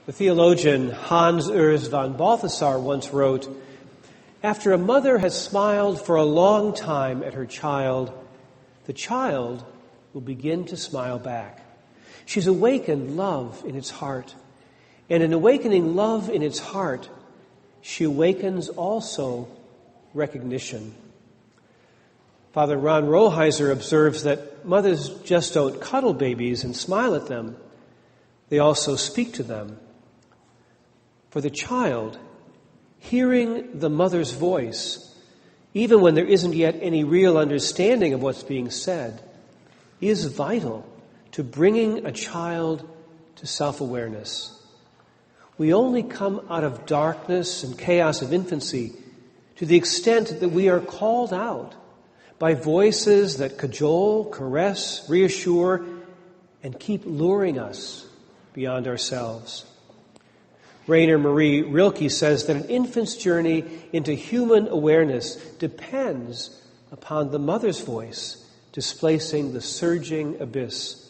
The theologian Hans Urs von Balthasar once wrote, "After a mother has smiled for a long time at her child, the child will begin to smile back. She's awakened love in its heart. And in awakening love in its heart, she awakens also recognition." Father Ron Roheiser observes that mothers just don't cuddle babies and smile at them. They also speak to them. For the child, hearing the mother's voice, even when there isn't yet any real understanding of what's being said, is vital to bringing a child to self-awareness. We only come out of darkness and chaos of infancy to the extent that we are called out by voices that cajole, caress, reassure, and keep luring us beyond ourselves. Rainer Marie Rilke says that an infant's journey into human awareness depends upon the mother's voice displacing the surging abyss.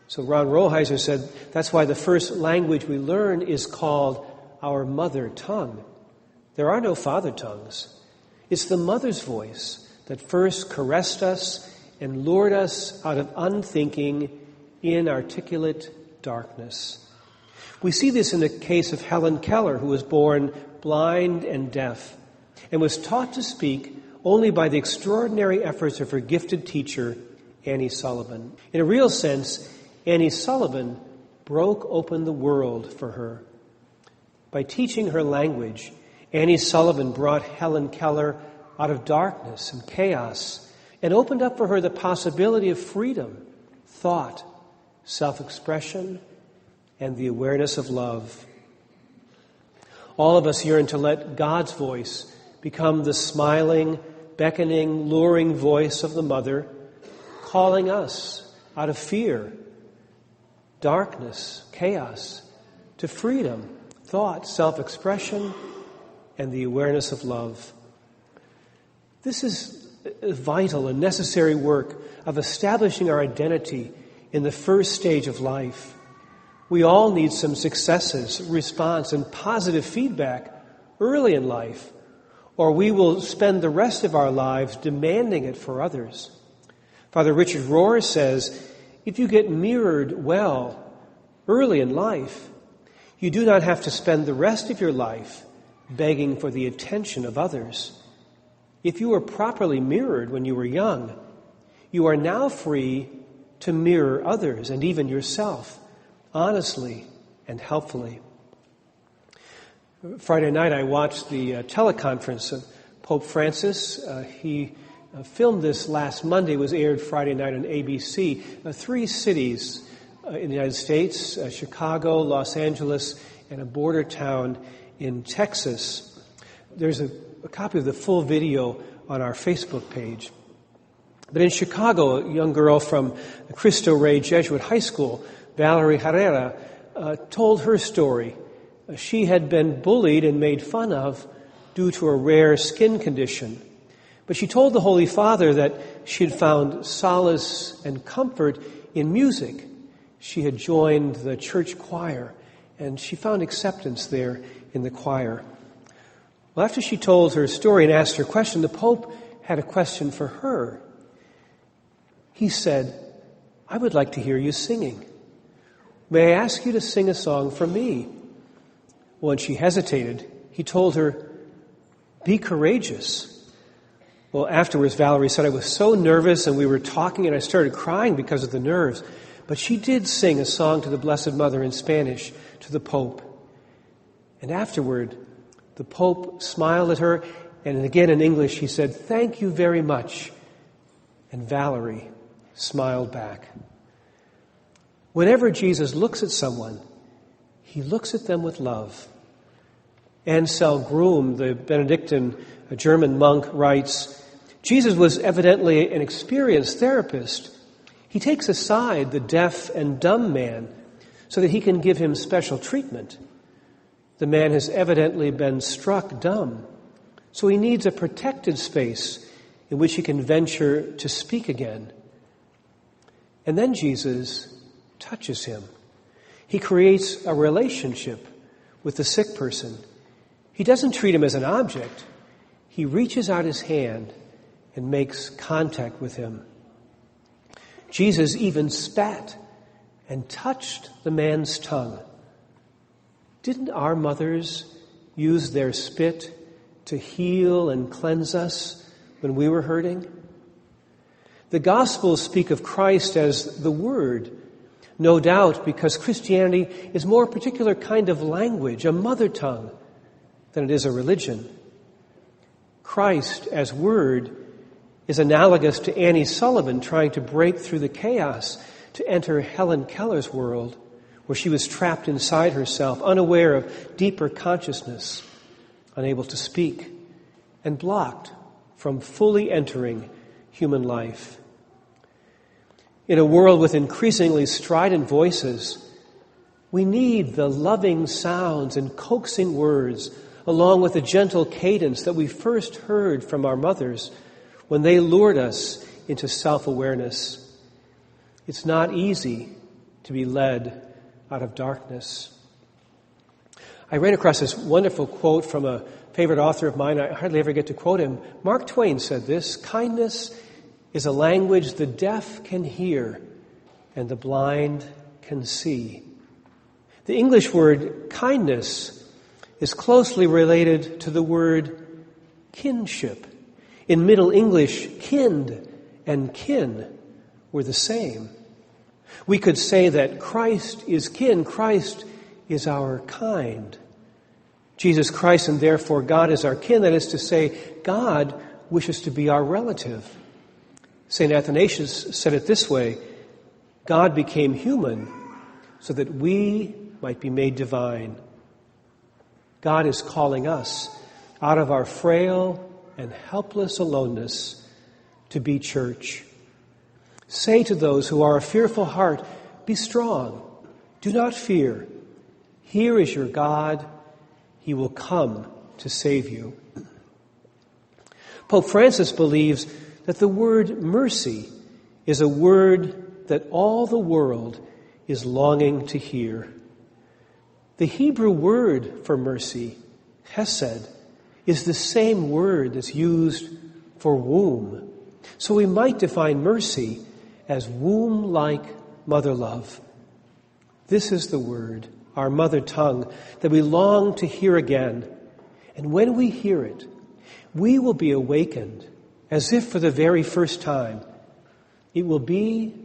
So Ron Roheiser said that's why the first language we learn is called our mother tongue. There are no father tongues. It's the mother's voice that first caressed us and lured us out of unthinking, inarticulate darkness. We see this in the case of Helen Keller, who was born blind and deaf and was taught to speak only by the extraordinary efforts of her gifted teacher, Annie Sullivan. In a real sense, Annie Sullivan broke open the world for her. By teaching her language, Annie Sullivan brought Helen Keller out of darkness and chaos and opened up for her the possibility of freedom, thought, self-expression, and the awareness of love. All of us yearn to let God's voice become the smiling, beckoning, luring voice of the mother, calling us out of fear, darkness, chaos, to freedom, thought, self-expression, and the awareness of love. This is a vital and necessary work of establishing our identity in the first stage of life. We all need some successes, response, and positive feedback early in life, or we will spend the rest of our lives demanding it for others. Father Richard Rohr says, if you get mirrored well early in life, you do not have to spend the rest of your life begging for the attention of others. If you were properly mirrored when you were young, you are now free to mirror others and even yourself, honestly and helpfully. Friday night I watched the teleconference of Pope Francis. He filmed this last Monday. It was aired Friday night on ABC. 3 cities in the United States, Chicago, Los Angeles, and a border town in Texas. There's a copy of the full video on our Facebook page. But in Chicago, a young girl from Cristo Rey Jesuit High School, Valerie Herrera, told her story. She had been bullied and made fun of due to a rare skin condition. But she told the Holy Father that she had found solace and comfort in music. She had joined the church choir, and she found acceptance there in the choir. Well, after she told her story and asked her question, the Pope had a question for her. He said, "I would like to hear you singing. May I ask you to sing a song for me?" When she hesitated, he told her, "Be courageous." Well, afterwards, Valerie said, "I was so nervous and we were talking and I started crying because of the nerves." But she did sing a song to the Blessed Mother in Spanish to the Pope. And afterward, the Pope smiled at her, and again in English he said, "Thank you very much." And Valerie smiled back. Whenever Jesus looks at someone, he looks at them with love. Ansel Groom, the Benedictine German monk, writes, Jesus was evidently an experienced therapist. He takes aside the deaf and dumb man so that he can give him special treatment. The man has evidently been struck dumb, so he needs a protected space in which he can venture to speak again. And then Jesus touches him. He creates a relationship with the sick person. He doesn't treat him as an object. He reaches out his hand and makes contact with him. Jesus even spat and touched the man's tongue. Didn't our mothers use their spit to heal and cleanse us when we were hurting? The Gospels speak of Christ as the Word, no doubt because Christianity is more a particular kind of language, a mother tongue, than it is a religion. Christ as Word is analogous to Annie Sullivan trying to break through the chaos to enter Helen Keller's world, where she was trapped inside herself, unaware of deeper consciousness, unable to speak, and blocked from fully entering human life. In a world with increasingly strident voices, we need the loving sounds and coaxing words, along with the gentle cadence that we first heard from our mothers when they lured us into self-awareness. It's not easy to be led out of darkness. I ran across this wonderful quote from a favorite author of mine. I hardly ever get to quote him. Mark Twain said this: "Kindness is a language the deaf can hear and the blind can see." The English word kindness is closely related to the word kinship. In Middle English, kind and kin were the same. We could say that Christ is kin, Christ is our kind. Jesus Christ and therefore God is our kin. That is to say, God wishes to be our relative. St. Athanasius said it this way: God became human so that we might be made divine. God is calling us out of our frail and helpless aloneness to be church. Say to those who are a fearful heart, be strong, do not fear. Here is your God. He will come to save you. Pope Francis believes that the word mercy is a word that all the world is longing to hear. The Hebrew word for mercy, hesed, is the same word that's used for womb. So we might define mercy as womb-like mother love. This is the word, our mother tongue, that we long to hear again. And when we hear it, we will be awakened as if for the very first time. It will be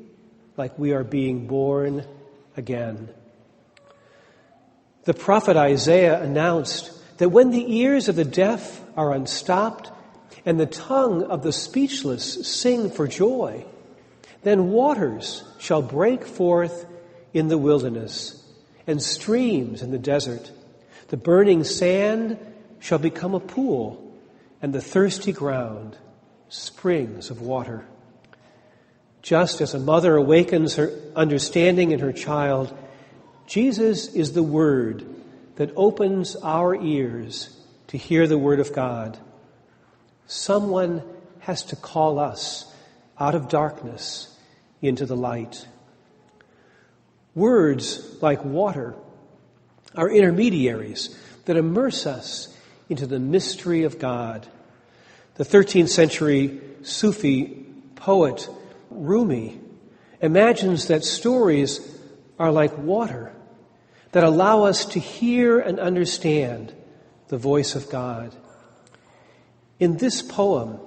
like we are being born again. The prophet Isaiah announced that when the ears of the deaf are unstopped and the tongue of the speechless sing for joy, then waters shall break forth in the wilderness and streams in the desert. The burning sand shall become a pool, and the thirsty ground springs of water. Just as a mother awakens her understanding in her child, Jesus is the Word that opens our ears to hear the Word of God. Someone has to call us out of darkness into the light. Words, like water, are intermediaries that immerse us into the mystery of God. The 13th century Sufi poet Rumi imagines that stories are like water that allow us to hear and understand the voice of God. In this poem,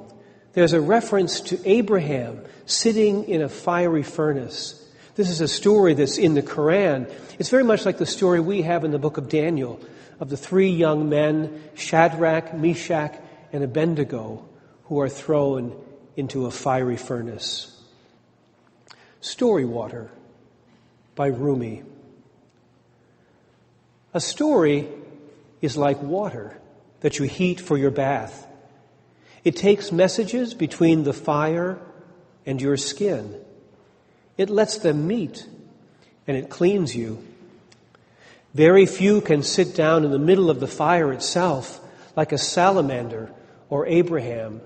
there's a reference to Abraham sitting in a fiery furnace. This is a story that's in the Quran. It's very much like the story we have in the book of Daniel of the three young men, Shadrach, Meshach, and Abednego, who are thrown into a fiery furnace. Story Water by Rumi. A story is like water that you heat for your bath. It takes messages between the fire and your skin. It lets them meet, and it cleans you. Very few can sit down in the middle of the fire itself, like a salamander or Abraham.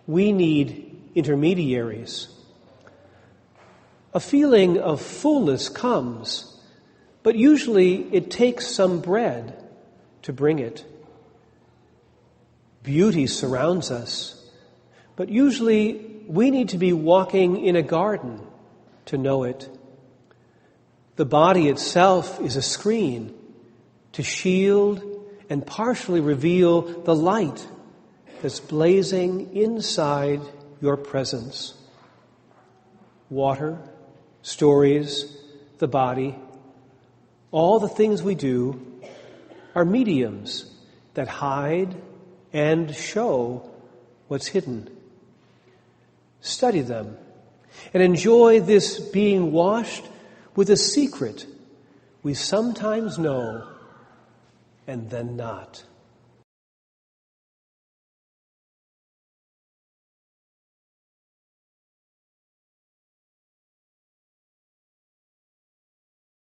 We need intermediaries. A feeling of fullness comes but usually it takes some bread to bring it. Beauty surrounds us, but usually we need to be walking in a garden to know it. The body itself is a screen to shield and partially reveal the light that's blazing inside your presence. Water, stories, the body, all the things we do are mediums that hide and show what's hidden. Study them and enjoy this being washed with a secret we sometimes know and then not.